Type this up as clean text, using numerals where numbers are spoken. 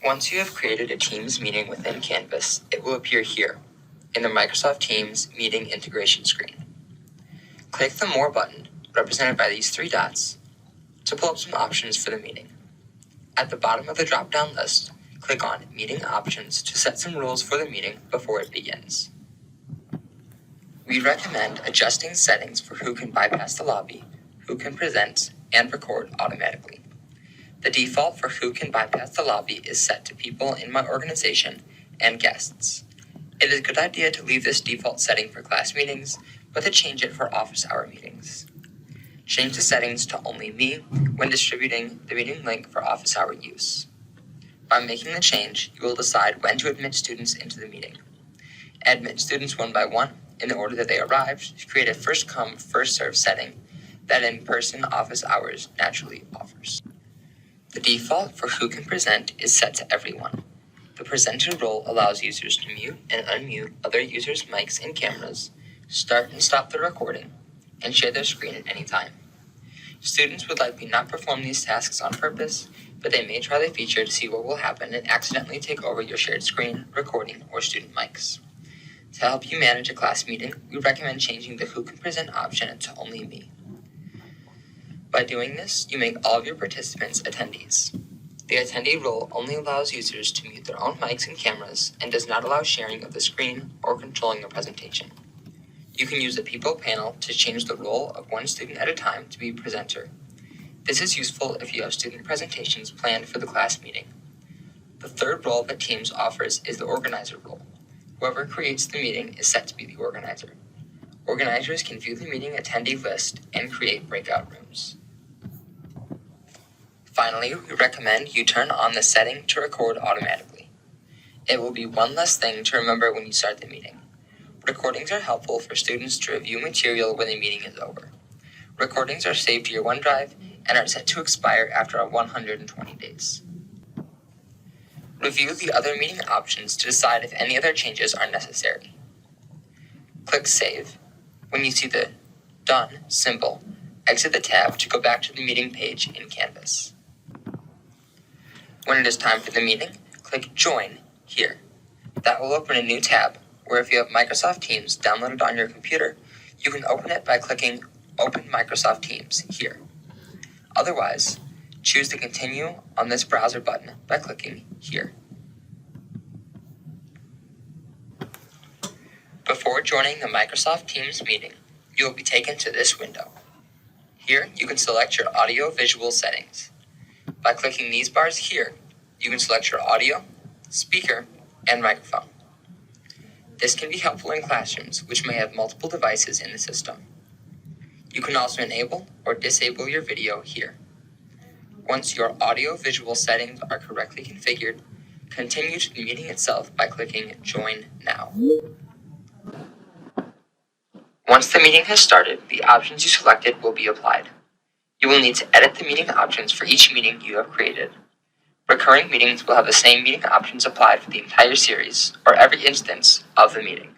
Once you have created a Teams meeting within Canvas, it will appear here, in the Microsoft Teams Meeting Integration screen. Click the More button, represented by these three dots, to pull up some options for the meeting. At the bottom of the drop-down list, click on Meeting Options to set some rules for the meeting before it begins. We recommend adjusting settings for who can bypass the lobby, who can present, and record automatically. The default for who can bypass the lobby is set to people in my organization and guests. It is a good idea to leave this default setting for class meetings, but to change it for office hour meetings. Change the settings to only me when distributing the meeting link for office hour use. By making the change, you will decide when to admit students into the meeting. Admit students one by one in the order that they arrived to create a first-come, first-served setting that in-person office hours naturally offers. The default for who can present is set to everyone. The presenter role allows users to mute and unmute other users' mics and cameras, start and stop the recording, and share their screen at any time. Students would likely not perform these tasks on purpose, but they may try the feature to see what will happen and accidentally take over your shared screen, recording, or student mics. To help you manage a class meeting, we recommend changing the Who Can Present option to Only Me. By doing this, you make all of your participants attendees. The attendee role only allows users to mute their own mics and cameras and does not allow sharing of the screen or controlling a presentation. You can use the People panel to change the role of one student at a time to be presenter. This is useful if you have student presentations planned for the class meeting. The third role that Teams offers is the organizer role. Whoever creates the meeting is set to be the organizer. Organizers can view the meeting attendee list and create breakout rooms. Finally, we recommend you turn on the setting to record automatically. It will be one less thing to remember when you start the meeting. Recordings are helpful for students to review material when the meeting is over. Recordings are saved to your OneDrive and are set to expire after 120 days. Review the other meeting options to decide if any other changes are necessary. Click Save. When you see the Done symbol, exit the tab to go back to the meeting page in Canvas. When it is time for the meeting, click Join here. That will open a new tab where if you have Microsoft Teams downloaded on your computer, you can open it by clicking Open Microsoft Teams here. Otherwise, choose to continue on this browser button by clicking here. Before joining the Microsoft Teams meeting, you will be taken to this window. Here, you can select your audio-visual settings. By clicking these bars here, you can select your audio, speaker, and microphone. This can be helpful in classrooms which may have multiple devices in the system. You can also enable or disable your video here. Once your audio-visual settings are correctly configured, continue to the meeting itself by clicking Join Now. Once the meeting has started, the options you selected will be applied. You will need to edit the meeting options for each meeting you have created. Recurring meetings will have the same meeting options applied for the entire series or every instance of the meeting.